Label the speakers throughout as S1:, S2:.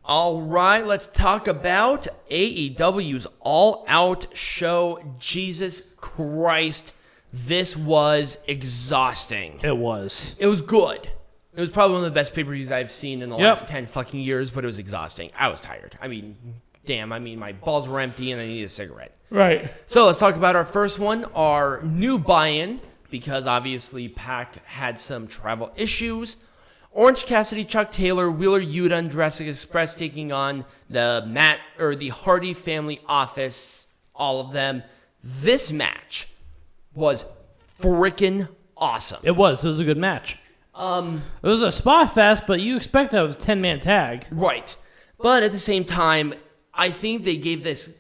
S1: All right, let's talk about AEW's All Out show. Jesus Christ, this was exhausting.
S2: It was.
S1: It was good. It was probably one of the best pay-per-views I've seen in the last 10 fucking years, but it was exhausting. I was tired. I mean, my balls were empty and I needed a cigarette.
S2: Right.
S1: So let's talk about our first one, our new buy-in, because obviously Pac had some travel issues. Orange Cassidy, Chuck Taylor, Wheeler Yuta, and Jurassic Express taking on the Hardy Family Office, all of them. This match was freaking awesome.
S2: It was a good match. It was a spot fest, but you expect that it was a 10-man tag.
S1: Right. But at the same time, I think they gave this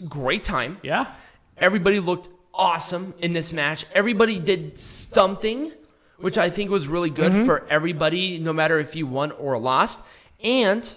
S1: great time.
S2: Yeah.
S1: Everybody looked awesome in this match. Everybody did something, which I think was really good for everybody, no matter if you won or lost. And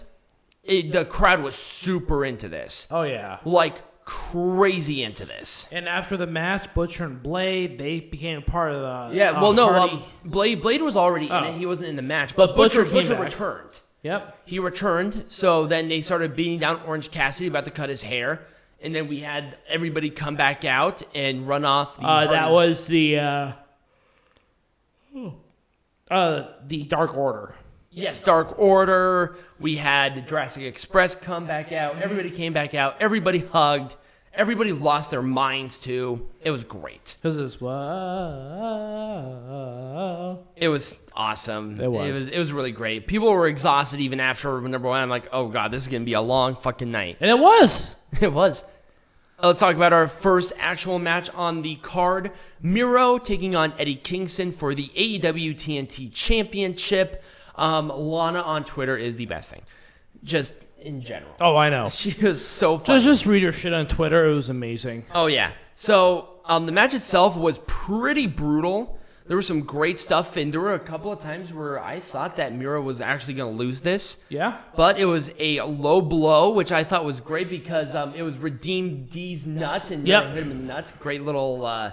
S1: the crowd was super into this.
S2: Oh, yeah.
S1: Like, crazy into this.
S2: And after the match, Butcher and Blade, they became part of the Hardy.
S1: Blade was already in it. He wasn't in the match. But Butcher returned.
S2: Yep.
S1: He returned, so then they started beating down Orange Cassidy, about to cut his hair. And then we had everybody come back out and run off.
S2: That was the Dark Order.
S1: Yes, Dark Order. We had Jurassic Express come back out. Everybody came back out. Everybody hugged. Everybody lost their minds, too. It was great.
S2: Because it
S1: was awesome.
S2: It
S1: was really great. People were exhausted even after number one. I'm like, oh, God, this is going to be a long fucking night.
S2: And it was.
S1: It was. Let's talk about our first actual match on the card. Miro taking on Eddie Kingston for the AEW TNT Championship. Lana on Twitter is the best thing. Just in general.
S2: Oh, I know.
S1: She was so funny.
S2: Just read her shit on Twitter. It was amazing.
S1: Oh, yeah. So, the match itself was pretty brutal. There was some great stuff, and there were a couple of times where I thought that Miro was actually going to lose this.
S2: Yeah.
S1: But it was a low blow, which I thought was great because it was Redeem D's nuts and hit him in the nuts. Great little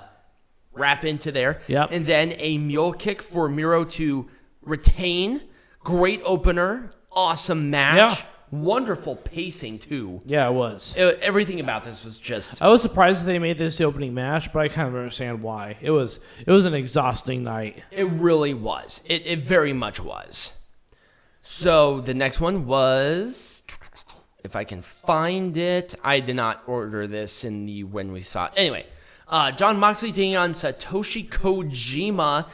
S1: wrap into there.
S2: Yep.
S1: And then a mule kick for Miro to retain. Great opener. Awesome match.
S2: Yeah.
S1: Wonderful pacing, too.
S2: Yeah, it was.
S1: Everything about this was just...
S2: I was surprised they made this the opening match, but I kind of understand why. It was an exhausting night.
S1: It really was. It very much was. So, the next one was... If I can find it... I did not order this when we saw it. Anyway, Jon Moxley taking on Satoshi Kojima...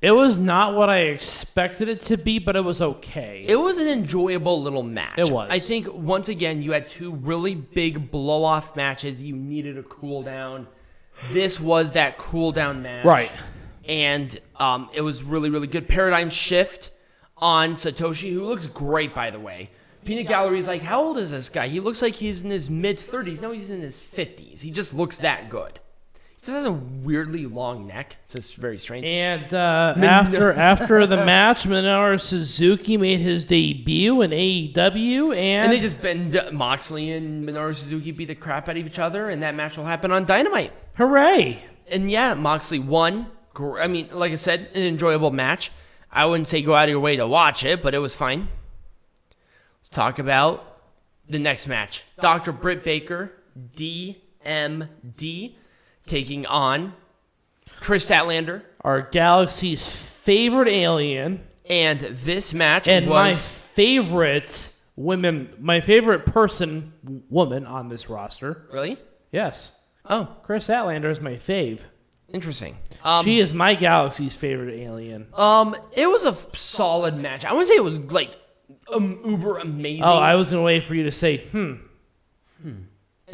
S2: It was not what I expected it to be, but it was okay.
S1: It was an enjoyable little match.
S2: It was.
S1: I think, once again, you had two really big blow-off matches. You needed a cool-down. This was that cool-down match.
S2: Right.
S1: And it was really, really good. Paradigm shift on Satoshi, who looks great, by the way. Peanut Gallery's like, how old is this guy? He looks like he's in his mid-30s. No, he's in his 50s. He just looks that good. He just has a weirdly long neck. It's just very strange.
S2: And after the match, Minoru Suzuki made his debut in AEW, and
S1: they just bend Moxley and Minoru Suzuki beat the crap out of each other, and that match will happen on Dynamite.
S2: Hooray!
S1: And yeah, Moxley won. I mean, like I said, an enjoyable match. I wouldn't say go out of your way to watch it, but it was fine. Let's talk about the next match. Dr. Britt Baker, DMD, taking on Kris Statlander.
S2: Our galaxy's favorite alien.
S1: And this match
S2: was... my favorite woman on this roster.
S1: Really?
S2: Yes.
S1: Oh.
S2: Kris Statlander is my fave.
S1: Interesting.
S2: She is my galaxy's favorite alien.
S1: It was a solid match. I wouldn't say it was, like, uber amazing.
S2: Oh, I was going to wait for you to say,
S1: I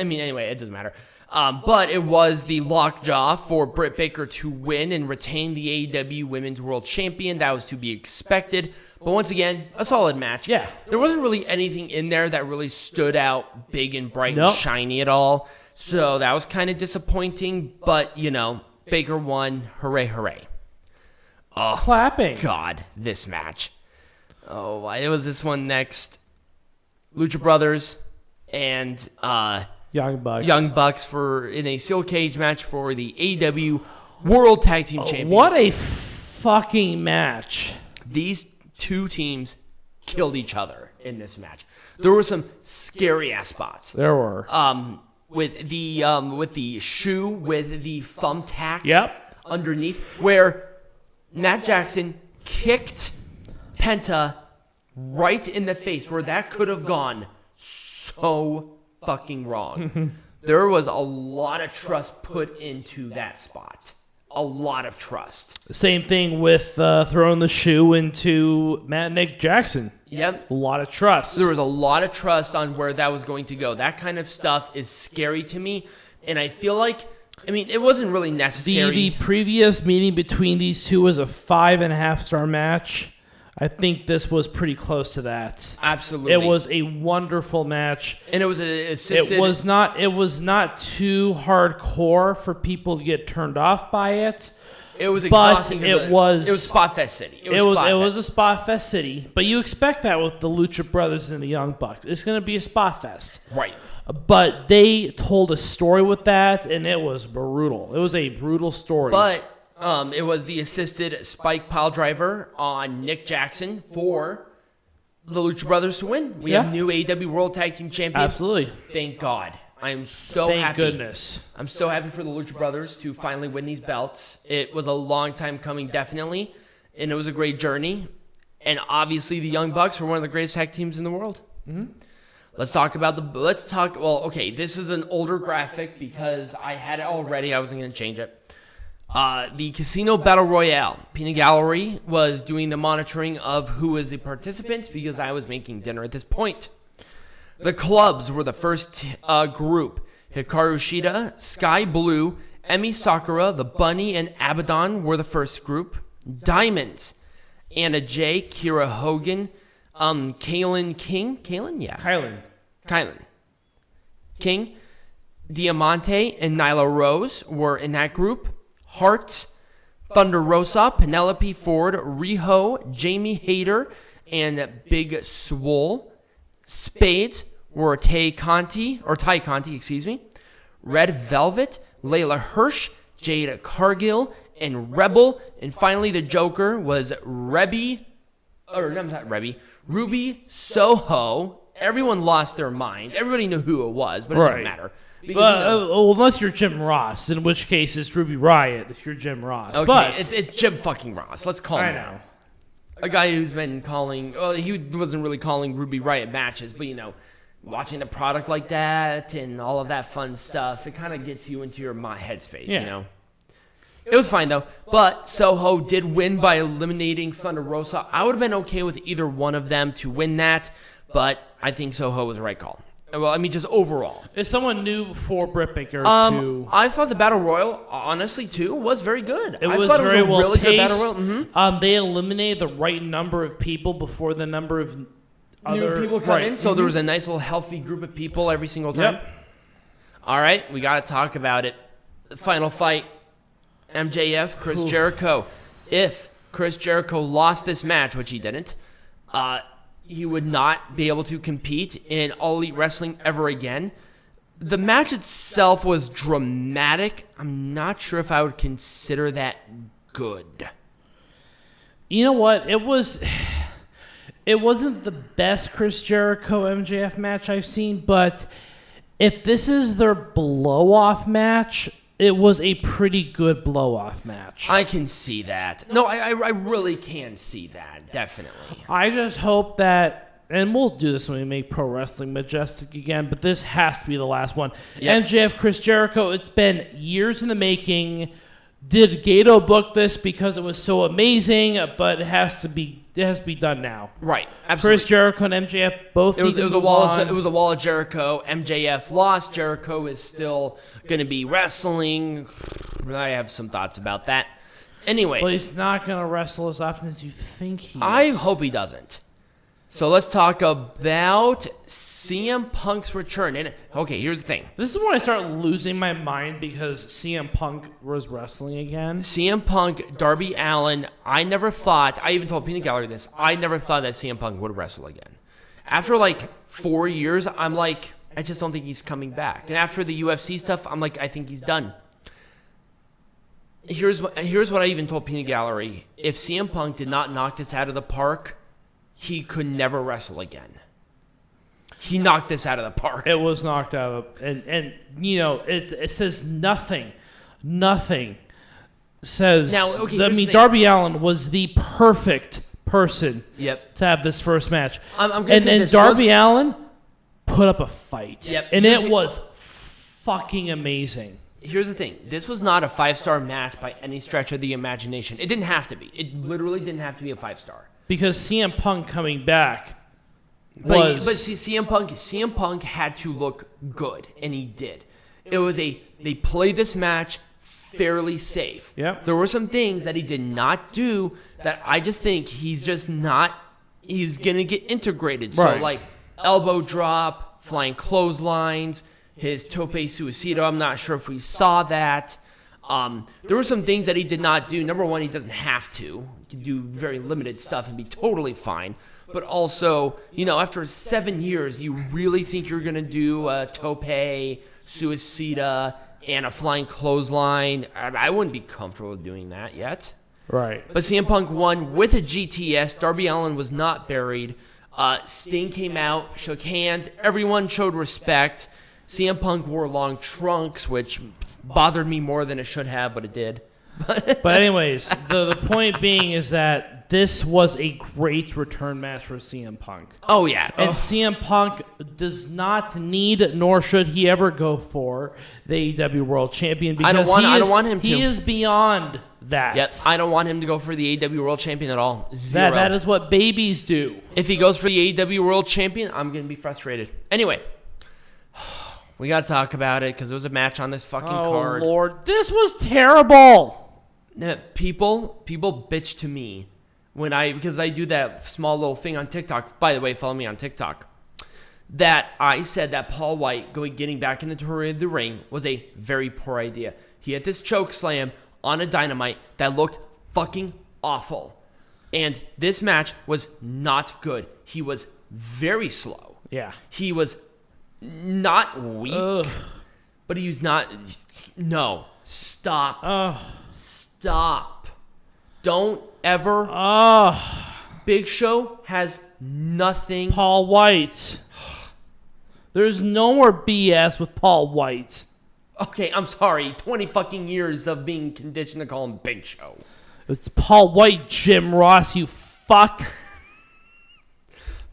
S1: mean, anyway, it doesn't matter. But it was the lockjaw for Britt Baker to win and retain the AEW Women's World Champion. That was to be expected. But once again, a solid match.
S2: Yeah.
S1: There wasn't really anything in there that really stood out big and bright and shiny at all. So that was kind of disappointing. But, Baker won. Hooray, hooray. Oh,
S2: clapping.
S1: God, this match. Oh, it was this one next. Lucha Brothers and...
S2: Young Bucks
S1: in a steel cage match for the AEW World Tag Team Championship.
S2: What a fucking match.
S1: These two teams killed each other. in this match. There were some scary ass spots.
S2: There were.
S1: With the shoe with the thumbtacks underneath, where Matt Jackson kicked Penta right in the face, where that could have gone so fucking wrong. There was a lot of trust put into that spot. A lot of trust.
S2: Same thing with throwing the shoe into Nick Jackson.
S1: Yep.
S2: A lot of trust.
S1: There was a lot of trust on where that was going to go. That kind of stuff is scary to me. And I feel like, it wasn't really necessary.
S2: The previous meeting between these two was a 5.5-star match. I think this was pretty close to that.
S1: Absolutely.
S2: It was a wonderful match.
S1: And it was assisted.
S2: It was not too hardcore for people to get turned off by it.
S1: It was exhausting.
S2: It was
S1: Spot Fest City.
S2: It was a Spot Fest City. But you expect that with the Lucha Brothers and the Young Bucks. It's going to be a Spot Fest.
S1: Right.
S2: But they told a story with that, and it was brutal. It was a brutal story.
S1: But it was the assisted spike pile driver on Nick Jackson for the Lucha Brothers to win. We have new AEW World Tag Team Champions.
S2: Absolutely.
S1: Thank God. I am so happy.
S2: Thank goodness.
S1: I'm so happy for the Lucha Brothers to finally win these belts. It was a long time coming, definitely, and it was a great journey. And obviously, the Young Bucks were one of the greatest tag teams in the world.
S2: Mm-hmm.
S1: This is an older graphic because I had it already. I wasn't going to change it. The Casino Battle Royale. Peanut Gallery was doing the monitoring of who was the participants because I was making dinner at this point. The clubs were the first group. Hikaru Shida, Sky Blue, Emi Sakura, The Bunny, and Abaddon were the first group. Diamonds. Anna Jay, Kira Hogan, Kaylin King. Kaylin? Yeah. Kylan King, Diamante, and Nyla Rose were in that group. Hart, Thunder Rosa, Penelope Ford, Riho, Jamie Hayter, and Big Swole. Spades were Ty Conti, Red Velvet, Layla Hirsch, Jade Cargill, and Rebel. And finally, the Joker was Ruby Soho. Everyone lost their mind. Everybody knew who it was, but it doesn't matter. Because,
S2: unless you're Jim Ross, in which case it's Ruby Riot if you're Jim Ross.
S1: Okay,
S2: but
S1: it's Jim fucking Ross. Let's call him.
S2: I know.
S1: A guy who's been calling, he wasn't really calling Ruby Riot matches, but watching the product like that and all of that fun stuff, it kind of gets you into your headspace, It was fine, though. But Soho did win by eliminating Thunder Rosa. I would have been okay with either one of them to win that, but I think Soho was the right call. Well, just overall.
S2: Is someone new for Britt Baker
S1: I thought the Battle Royal, honestly, too, was very good.
S2: It was very well paced.
S1: Good Battle Royal. Mm-hmm.
S2: They eliminated the right number of people before the number of
S1: new people come in, so there was a nice little healthy group of people every single time.
S2: Yep.
S1: All right, we got to talk about it. The final fight, MJF, Chris Jericho. If Chris Jericho lost this match, which he didn't, he would not be able to compete in All Elite Wrestling ever again. The match itself was dramatic. I'm not sure if I would consider that good.
S2: You know what? It wasn't the best Chris Jericho MJF match I've seen, but if this is their blow-off match, it was a pretty good blow-off match.
S1: I can see that. No, I really can see that, definitely.
S2: I just hope that, and we'll do this when we make Pro Wrestling Majestic again, but this has to be the last one. Yep. MJF, Chris Jericho, it's been years in the making. Did Gato book this because it was so amazing, but it has to be done now.
S1: Right, absolutely.
S2: Chris Jericho and MJF both
S1: it was a wall of Jericho. MJF lost. Jericho is still going to be wrestling. I have some thoughts about that. Anyway.
S2: Well, he's not going to wrestle as often as you think he is.
S1: I hope he doesn't. So let's talk about CM Punk's return. And okay, here's the thing.
S2: This is when I start losing my mind because CM Punk was wrestling again.
S1: CM Punk, Darby Allin, I even told Peanut Gallery this, I never thought that CM Punk would wrestle again. After 4 years, I'm like, I just don't think he's coming back. And after the UFC stuff, I'm like, I think he's done. Here's what I even told Peanut Gallery. If CM Punk did not knock this out of the park, he could never wrestle again. He knocked this out of the park.
S2: It was knocked out of, and you know, it says nothing says.
S1: Now, okay,
S2: I mean, Darby Allin was the perfect person to have this first match.
S1: I'm gonna say
S2: and Darby Allin put up a fight.
S1: Yep.
S2: And it was fucking amazing.
S1: Here's the thing. This was not a 5-star match by any stretch of the imagination. It didn't have to be. It literally didn't have to be a 5-star.
S2: Because CM Punk coming back
S1: But see, CM Punk had to look good, and he did. They played this match fairly safe.
S2: Yep.
S1: There were some things that he did not do that I just think he's going to get integrated.
S2: Right.
S1: So, like, elbow drop, flying clotheslines, his tope suicida. I'm not sure if we saw that. There were some things that he did not do. Number one, he doesn't have to. He can do very limited stuff and be totally fine. But also, you know, after 7 years, you really think you're going to do a tope, suicida, and a flying clothesline? I wouldn't be comfortable doing that yet.
S2: Right.
S1: But CM Punk won with a GTS. Darby Allin was not buried. Sting came out, shook hands. Everyone showed respect. CM Punk wore long trunks, which bothered me more than it should have, but it did.
S2: But anyways, the point being is that this was a great return match for CM Punk.
S1: Oh, yeah.
S2: And CM Punk does not need, nor should he ever go for the AEW World Champion because
S1: I don't want him to.
S2: He is beyond that.
S1: Yes, I don't want him to go for the AEW World Champion at all. Zero.
S2: That is what babies do.
S1: If he goes for the AEW World Champion, I'm going to be frustrated. Anyway, we got to talk about it because there was a match on this fucking card.
S2: Oh, Lord. This was terrible.
S1: People bitch to me because I do that small little thing on TikTok. By the way, follow me on TikTok. That I said that Paul Wight getting back into the ring was a very poor idea. He had this choke slam on a Dynamite that looked fucking awful. And this match was not good. He was very slow.
S2: Yeah.
S1: He was not weak, but he was not. No. Stop. Stop. Don't ever. Big Show has nothing.
S2: Paul Wight. There's no more BS with Paul Wight.
S1: Okay, I'm sorry. 20 fucking years of being conditioned to call him Big Show.
S2: It's Paul Wight, Jim Ross, you fuck.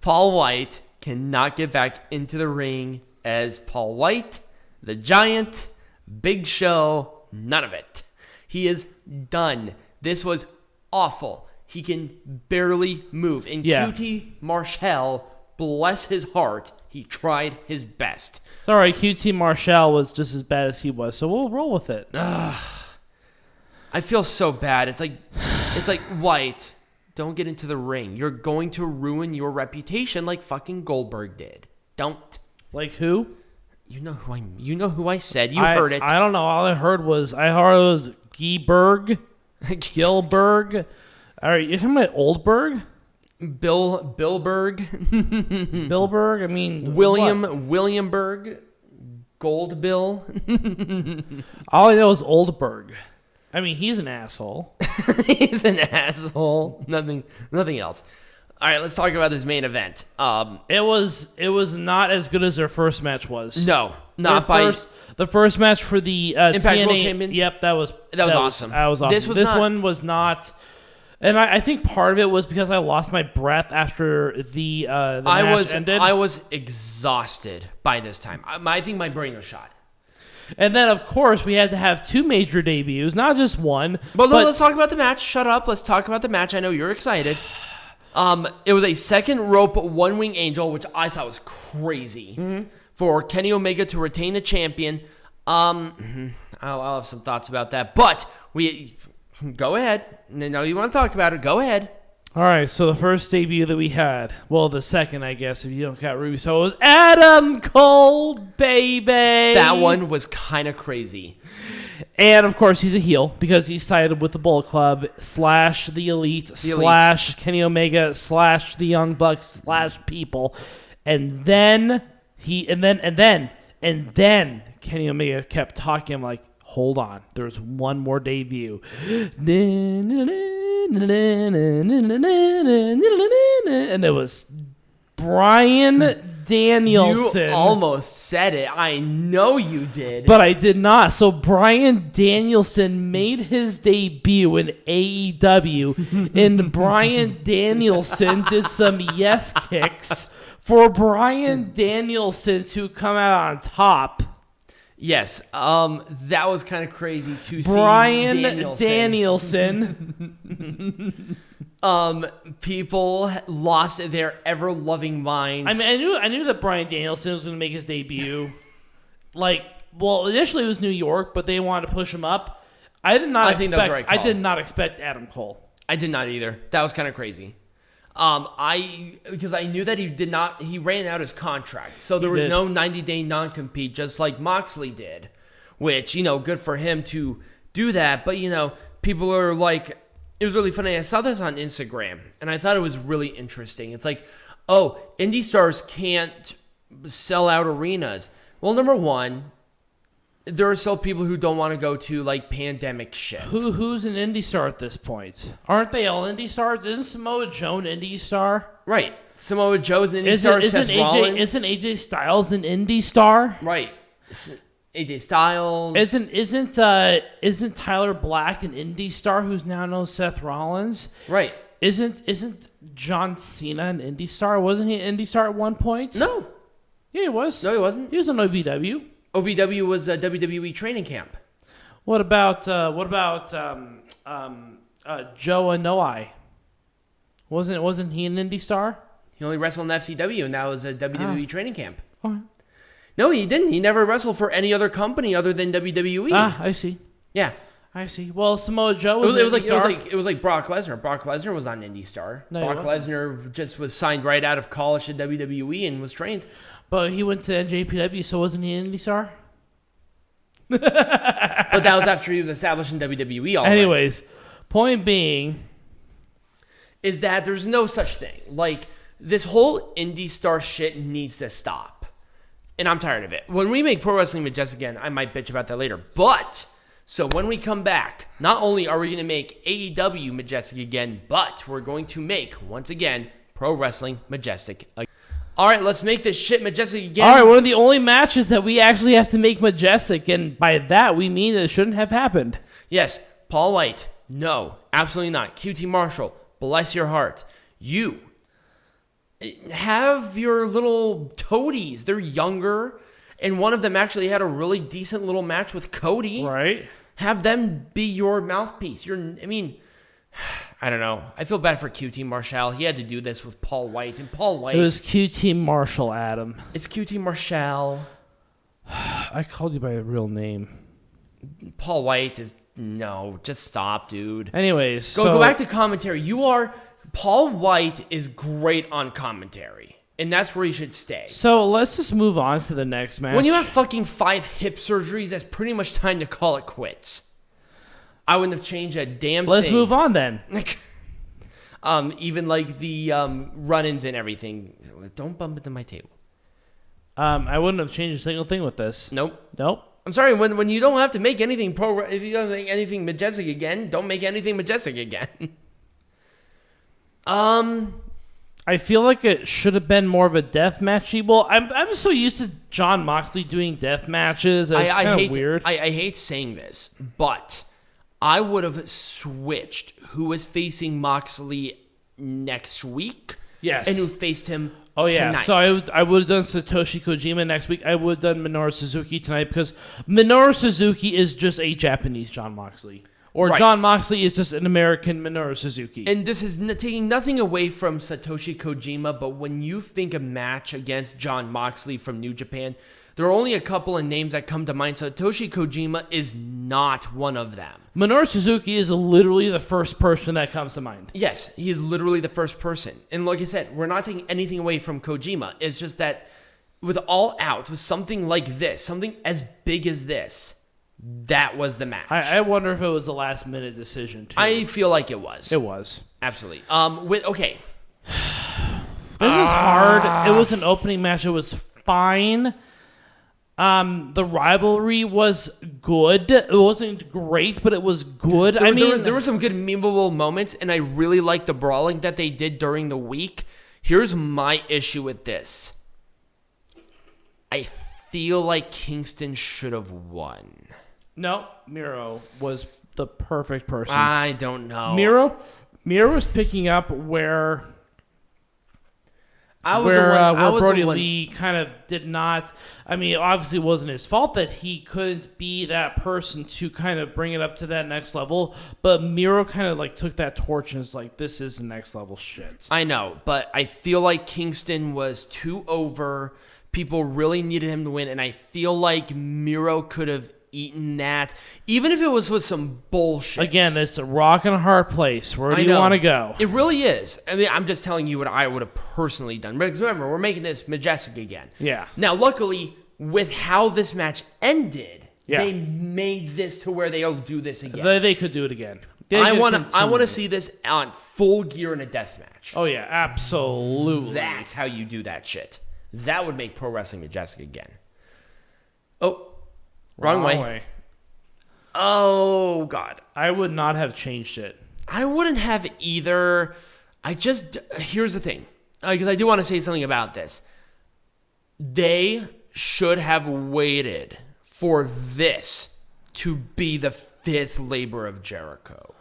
S1: Paul Wight cannot get back into the ring as Paul Wight, the Giant, Big Show, none of it. He is done. This was awful. He can barely move. And QT Marshall, bless his heart, he tried his best.
S2: It's all right. QT Marshall was just as bad as he was, so we'll roll with it.
S1: I feel so bad. It's like White, don't get into the ring. You're going to ruin your reputation like fucking Goldberg did. Don't.
S2: Like who?
S1: You know who I said. You heard it.
S2: I don't know. All I heard was Gilberg. All right, you're talking about Oldberg?
S1: Billberg.
S2: Billberg? I mean,
S1: Williamberg. Gold Bill.
S2: All I know is Oldberg. I mean, he's an asshole.
S1: He's an asshole. Nothing else. All right, let's talk about this main event.
S2: It was not as good as their first match was.
S1: No, not by
S2: the first match for the
S1: Impact
S2: TNA,
S1: World Champion.
S2: Yep, that was
S1: awesome.
S2: That was awesome. This one was not. And I think part of it was because I lost my breath after the match ended.
S1: I was exhausted by this time. I think my brain was shot.
S2: And then, of course, we had to have two major debuts, not just one.
S1: But let's talk about the match. Shut up. Let's talk about the match. I know you're excited. It was a second rope one-wing angel, which I thought was crazy, for Kenny Omega to retain the champion. I'll have some thoughts about that. But we go ahead. No, you want to talk about it? Go ahead.
S2: All right, so the first debut that we had, well, the second, I guess, if you don't count Ruby, so it was Adam Cole, baby.
S1: That one was kind of crazy.
S2: And, of course, he's a heel because he sided with the Bullet Club / the Elite / Kenny Omega / the Young Bucks / people. And then Kenny Omega kept talking. I'm like, hold on, there's one more debut. And it was Bryan Danielson.
S1: You almost said it. I know you did.
S2: But I did not. So Bryan Danielson made his debut in AEW, and Bryan Danielson did some yes kicks for Bryan Danielson to come out on top.
S1: Yes, that was kind of crazy to see
S2: Bryan
S1: Danielson. People lost their ever-loving minds.
S2: I mean, I knew that Bryan Danielson was going to make his debut. Initially it was New York, but they wanted to push him up. I did not expect Adam Cole.
S1: I did not either. That was kind of crazy. Because I knew that he ran out his contract. So there was no 90-day non-compete, just like Moxley did, which, good for him to do that. But, people are like, it was really funny. I saw this on Instagram, and I thought it was really interesting. It's like, oh, indie stars can't sell out arenas. Well, number one, there are still people who don't want to go to, pandemic shit.
S2: Who's an indie star at this point? Aren't they all indie stars? Isn't Samoa Joe an indie star?
S1: Right. Samoa Joe's an indie star. Seth Rollins.
S2: Isn't AJ Styles an indie star?
S1: Right. AJ Styles.
S2: Isn't Tyler Black an indie star who's now known Seth Rollins?
S1: Right.
S2: Isn't John Cena an indie star? Wasn't he an indie star at one point?
S1: No.
S2: Yeah, he was.
S1: No, he wasn't.
S2: He was on OVW.
S1: OVW was a WWE training camp.
S2: What about Joe Anoa'i? Wasn't he an indie star?
S1: He only wrestled in FCW, and that was a WWE training camp.
S2: Okay.
S1: No, he didn't. He never wrestled for any other company other than WWE.
S2: I see.
S1: Yeah,
S2: I see. Well, Samoa Joe was
S1: it was like Brock Lesnar. Brock Lesnar was on Indie Star.
S2: No,
S1: Brock Lesnar just was signed right out of college to WWE and was trained.
S2: But he went to NJPW, so wasn't he an indie star?
S1: But that was after he was established in WWE already.
S2: Anyways, point being
S1: is that there's no such thing. This whole indie star shit needs to stop. And I'm tired of it. When we make Pro Wrestling Majestic again, I might bitch about that later. But, so when we come back, not only are we going to make AEW Majestic again, but we're going to make, once again, Pro Wrestling Majestic again. All right, let's make this shit majestic again.
S2: All right, one of the only matches that we actually have to make majestic, and by that we mean that it shouldn't have happened.
S1: Yes, Paul Wight. No, absolutely not. QT Marshall, bless your heart. You have your little toadies. They're younger, and one of them actually had a really decent little match with Cody.
S2: Right.
S1: Have them be your mouthpiece. I don't know. I feel bad for QT Marshall. He had to do this with Paul Wight. And Paul Wight...
S2: It was QT Marshall, Adam.
S1: It's QT Marshall.
S2: I called you by a real name.
S1: Paul Wight is... No, just stop, dude.
S2: Anyways,
S1: Go back to commentary. Paul Wight is great on commentary. And that's where he should stay.
S2: So let's just move on to the next match.
S1: When you have fucking 5 hip surgeries, that's pretty much time to call it quits. I wouldn't have changed a damn thing.
S2: Let's move on then.
S1: Even the run-ins and everything. Don't bump into my table.
S2: I wouldn't have changed a single thing with this.
S1: Nope.
S2: I'm
S1: sorry. When you don't have to make anything if you don't make anything majestic again, don't make anything majestic again.
S2: I feel like it should have been more of a death matchy. Well, I'm just so used to Jon Moxley doing death matches. It's kind of weird.
S1: I hate saying this, but I would have switched who was facing Moxley next week.
S2: Yes.
S1: And who faced him
S2: tonight.
S1: Yeah.
S2: So I would have done Satoshi Kojima next week. I would have done Minoru Suzuki tonight because Minoru Suzuki is just a Japanese Jon Moxley. Or right. Jon Moxley is just an American Minoru Suzuki.
S1: And this is taking nothing away from Satoshi Kojima, but when you think a match against Jon Moxley from New Japan, there are only a couple of names that come to mind. Satoshi Kojima is not one of them.
S2: Minoru Suzuki is literally the first person that comes to mind.
S1: Yes, he is literally the first person. And like I said, we're not taking anything away from Kojima. It's just that with All Out, with something like this, something as big as this, that was the match.
S2: I wonder if it was the last minute decision too.
S1: I feel like it was.
S2: It was.
S1: Absolutely. Okay.
S2: This is hard. It was an opening match. It was fine. The rivalry was good. It wasn't great, but it was good.
S1: There were some good memeable moments, and I really liked the brawling that they did during the week. Here's my issue with this. I feel like Kingston should have won.
S2: No, Miro was the perfect person.
S1: I don't know.
S2: Miro was picking up where
S1: where
S2: Brody Lee kind of did not. I mean, obviously, it wasn't his fault that he couldn't be that person to kind of bring it up to that next level. But Miro kind of like took that torch and was like, "This is the next level shit."
S1: I know, but I feel like Kingston was too over. People really needed him to win, and I feel like Miro could have eaten that, even if it was with some bullshit.
S2: Again, it's a rock and a hard place. Where do you want to go?
S1: It really is. I mean, I'm just telling you what I would have personally done. Because remember, we're making this Majestic again.
S2: Yeah.
S1: Now, luckily, with how this match ended,
S2: Yeah.
S1: they made this to where they'll do this again.
S2: They could do it again.
S1: I want to see this on Full Gear in a death match.
S2: Oh yeah, absolutely.
S1: That's how you do that shit. That would make Pro Wrestling Majestic again. Oh, wrong way. Oh, God.
S2: I would not have changed it.
S1: I wouldn't have either. Here's the thing. Because I do want to say something about this. They should have waited for this to be the fifth labor of Jericho.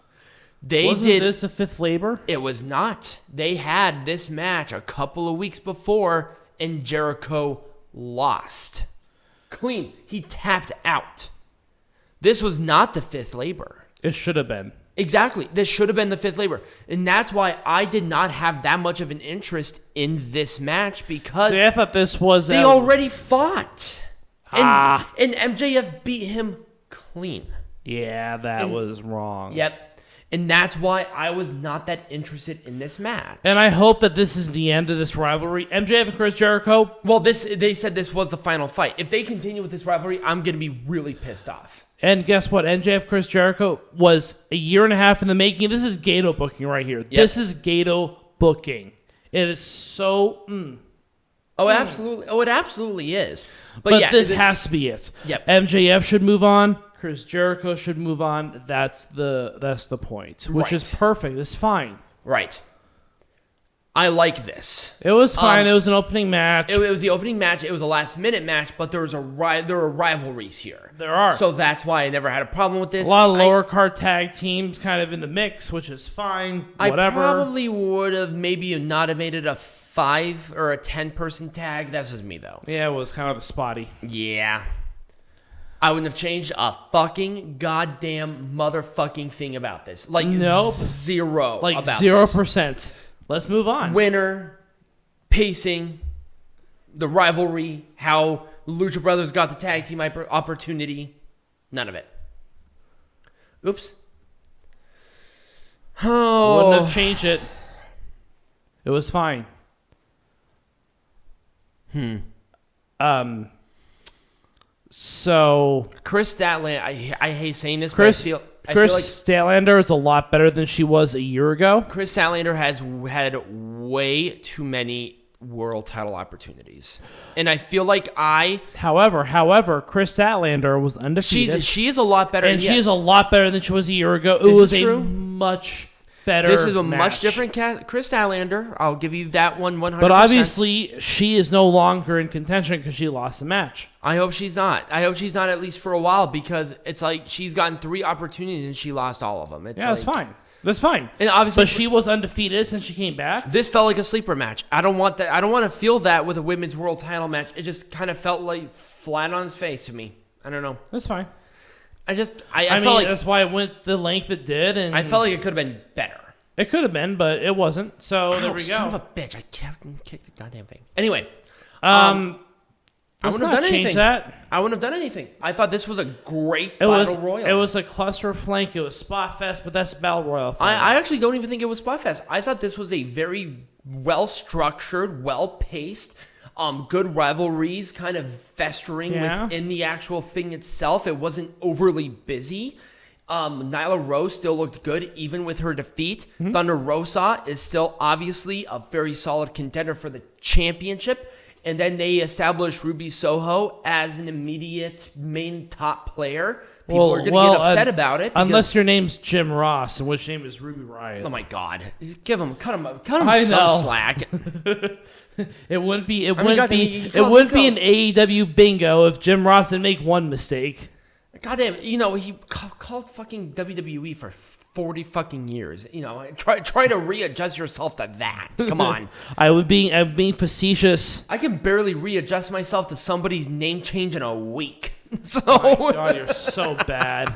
S2: Wasn't this the fifth labor?
S1: It was not. They had this match a couple of weeks before, and Jericho lost. Clean. He tapped out. This was not the fifth labor.
S2: It should have been.
S1: Exactly. This should have been the fifth labor. And that's why I did not have that much of an interest in this match, because
S2: See, I thought this was
S1: they already fought. And MJF beat him clean.
S2: Yeah, that was wrong.
S1: Yep. And that's why I was not that interested in this match.
S2: And I hope that this is the end of this rivalry. MJF and Chris Jericho.
S1: Well, they said this was the final fight. If they continue with this rivalry, I'm going to be really pissed off.
S2: And guess what? MJF Chris Jericho was a year and a half in the making. This is Gato booking right here. Yep. This is Gato booking. It is so...
S1: Oh, absolutely. Oh, it absolutely is.
S2: But
S1: yeah,
S2: this has to be it.
S1: Yep.
S2: MJF should move on. Chris Jericho should move on. That's the point, which is perfect. It's fine.
S1: Right. I like this.
S2: It was fine. It was an opening match.
S1: It was the opening match. It was a last-minute match, but there are rivalries here.
S2: There are.
S1: So that's why I never had a problem with this.
S2: A lot of lower card tag teams kind of in the mix, which is fine. Whatever.
S1: I probably would have maybe not have made it a 5 or a 10-person tag. That's just me, though.
S2: Yeah, it was kind of spotty.
S1: Yeah. I wouldn't have changed a fucking goddamn motherfucking thing about this. Like,
S2: nope.
S1: Zero.
S2: Like
S1: about
S2: 0%.
S1: This.
S2: Let's move on.
S1: Winner, pacing, the rivalry, how Lucha Brothers got the tag team opportunity. None of it. Oops. Oh.
S2: Wouldn't have changed it. It was fine. So
S1: Kris Statlander, I hate saying this,
S2: Kris
S1: but I feel like
S2: Statlander is a lot better than she was a year ago.
S1: Kris Statlander has had way too many world title opportunities, and I feel like
S2: However, Kris Statlander was undefeated.
S1: She is a lot better,
S2: and she is a lot better than she was a year ago. It was a much better.
S1: This is a
S2: match.
S1: much different Kris Statlander. I'll give you that one 100%.
S2: But obviously, she is no longer in contention because she lost the match.
S1: I hope she's not. I hope she's not, at least for a while, because it's like she's gotten 3 opportunities and she lost all of them.
S2: That's fine. That's fine.
S1: And obviously,
S2: but she was undefeated since she came back.
S1: This felt like a sleeper match. I don't want that. I don't want to feel that with a women's world title match. It just kind of felt like flat on its face to me. I don't know.
S2: That's fine.
S1: I mean,
S2: felt like that's why it went the length it did, and
S1: I felt like it could have been better.
S2: It could have been, but it wasn't. So there we go.
S1: Son of a bitch! I can't kick the goddamn thing. Anyway,
S2: I wouldn't have done anything.
S1: I wouldn't have done anything. I thought this was a great battle royal.
S2: It was a cluster flank. It was spot fest, but that's battle royal.
S1: I actually don't even think it was spot fest. I thought this was a very well structured, well paced, good rivalries kind of festering within the actual thing itself. It wasn't overly busy. Nyla Rose still looked good even with her defeat. Thunder Rosa is still obviously a very solid contender for the championship. and then they establish Ruby Soho as an immediate main top player, people are going to get upset about it.
S2: Unless your name's Jim Ross, and which name is Ruby Riott.
S1: Oh my God! Cut him some slack.
S2: It wouldn't be an AEW bingo if Jim Ross didn't make one mistake.
S1: Goddamn, he called fucking WWE for 40 fucking years. Try to readjust yourself to that. Come on.
S2: I'm being facetious.
S1: I can barely readjust myself to somebody's name change in a week. So,
S2: oh my God, you're so bad.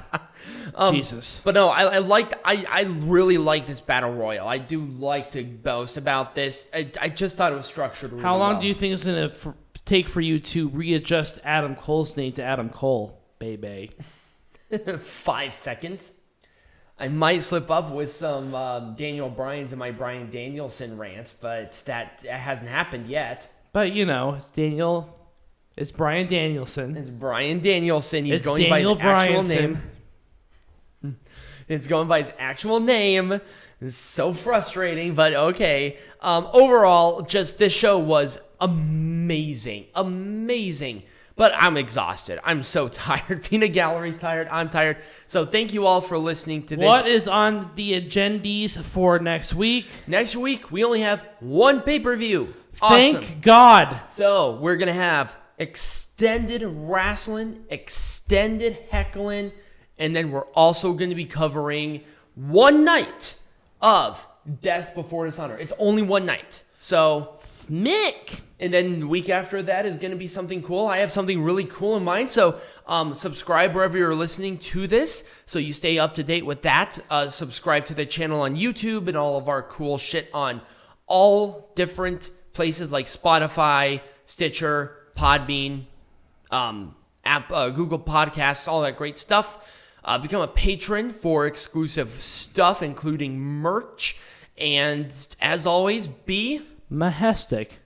S2: Jesus.
S1: But no, I really like this battle royal. I do like to boast about this. I just thought it was structured really well.
S2: How long do you think it's going to take for you to readjust Adam Cole's name to Adam Cole, baby?
S1: 5 seconds. I might slip up with some Daniel Bryan's and my Bryan Danielson rants, but that hasn't happened yet.
S2: But, it's Bryan Danielson.
S1: It's Bryan Danielson. He's going
S2: Daniel
S1: by his actual name. It's going by his actual name. It's so frustrating, but okay. Overall, just this show was amazing. Amazing. But I'm exhausted. I'm so tired. Peanut Gallery's tired. I'm tired. So thank you all for listening to this.
S2: What is on the agendas for next week?
S1: Next week, we only have one pay-per-view. Awesome.
S2: Thank God.
S1: So we're going to have extended wrestling, extended heckling, and then we're also going to be covering one night of Death Before Dishonor. It's only one night. So, Mick. And then the week after that is going to be something cool. I have something really cool in mind. So, subscribe wherever you're listening to this so you stay up to date with that. Subscribe to the channel on YouTube and all of our cool shit on all different places like Spotify, Stitcher, Podbean, Google Podcasts, all that great stuff. Become a patron for exclusive stuff, including merch. And as always, be
S2: Majestic.